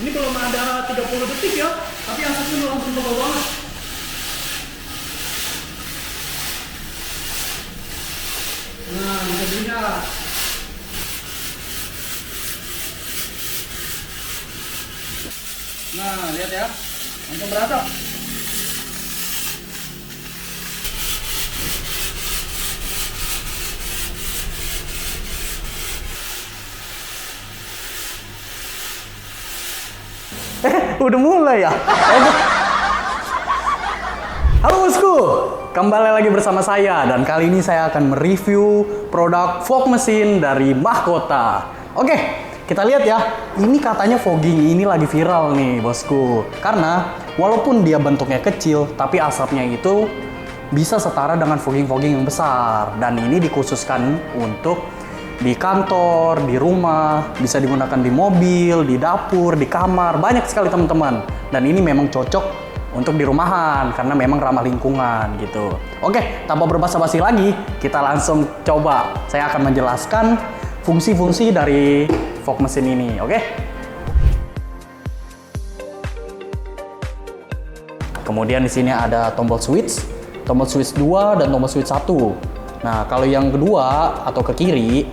Ini belum ada 30 detik ya, tapi asapnya udah langsung tebal banget. Nah, bisa dilihat. Nah, lihat ya, langsung berasap. Udah mulai ya? Oke. Halo bosku, kembali lagi bersama saya dan kali ini saya akan mereview produk fog mesin dari Mahkota. Oke, kita lihat ya. Ini katanya fogging ini lagi viral nih bosku. Karena walaupun dia bentuknya kecil, tapi asapnya itu bisa setara dengan fogging-fogging yang besar. Dan ini dikhususkan untuk di kantor, di rumah, bisa digunakan di mobil, di dapur, di kamar, banyak sekali teman-teman. Dan ini memang cocok untuk di rumahan karena memang ramah lingkungan gitu. Oke, tanpa berbasa-basi lagi, kita langsung coba. Saya akan menjelaskan fungsi-fungsi dari fog mesin ini, oke? Kemudian di sini ada tombol switch 2 dan tombol switch 1. Nah, kalau yang kedua atau ke kiri,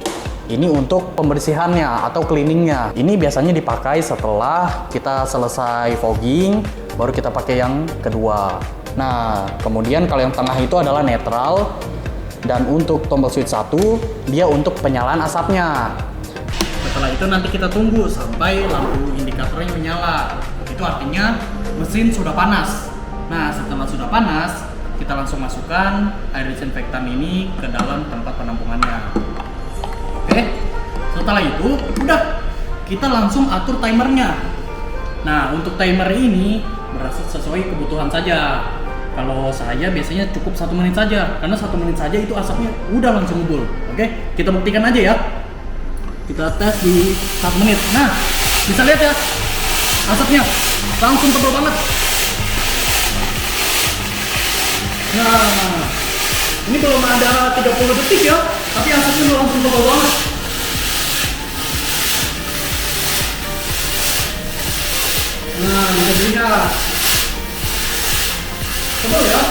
ini untuk pembersihannya atau cleaningnya. Ini biasanya dipakai setelah kita selesai fogging, baru kita pakai yang kedua. Nah, kemudian kalau yang tengah itu adalah netral, dan untuk tombol switch 1, dia untuk penyalaan asapnya. Setelah itu nanti kita tunggu sampai lampu indikatornya menyala. Itu artinya mesin sudah panas. Nah, setelah sudah panas, kita langsung masukkan air disinfektan ini ke dalam tempat penampungannya. Oke, setelah itu udah kita langsung atur timernya. Nah, untuk timer ini berasal sesuai kebutuhan saja. Kalau saya biasanya cukup 1 menit saja, karena 1 menit saja itu asapnya udah langsung ngumpul. Oke, kita buktikan aja ya. Kita tes di 1 menit. Nah, bisa lihat ya, asapnya langsung tebal banget. Nah, ini belum ada 30 detik ya, tapi asapnya udah langsung tebal banget. Nah, bisa dilihat. Tebal ya.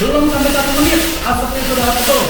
Belum sampai 1 menit, asapnya sudah tebal.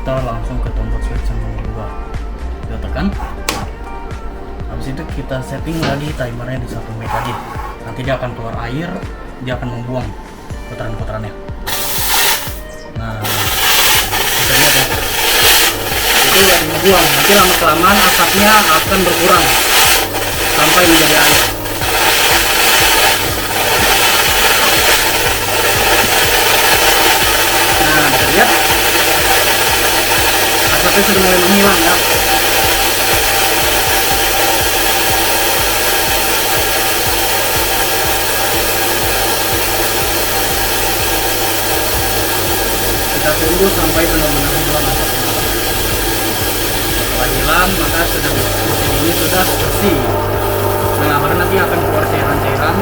Kita langsung ke tombol switch yang kedua, kita tekan. Habis itu kita setting lagi timernya di 1 menit lagi. Nanti dia akan keluar air, dia akan membuang putaran-putarannya. Nah, kita lihat ya, itu yang membuang. Nanti lama kelamaan asapnya akan berkurang sampai menjadi air. Nah, bisa lihat asapnya sudah mulai menghilang ya. tunggu sampai benar-benar hilang asapnya. Setelah hilang, maka mesin ini sudah bersih. Nah, baru nanti akan keluar cairan-cairan.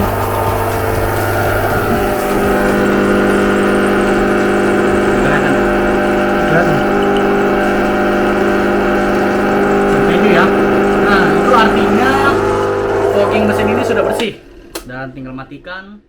Kelihatan. Seperti ini ya. Nah, itu artinya fogging mesin ini sudah bersih dan tinggal matikan.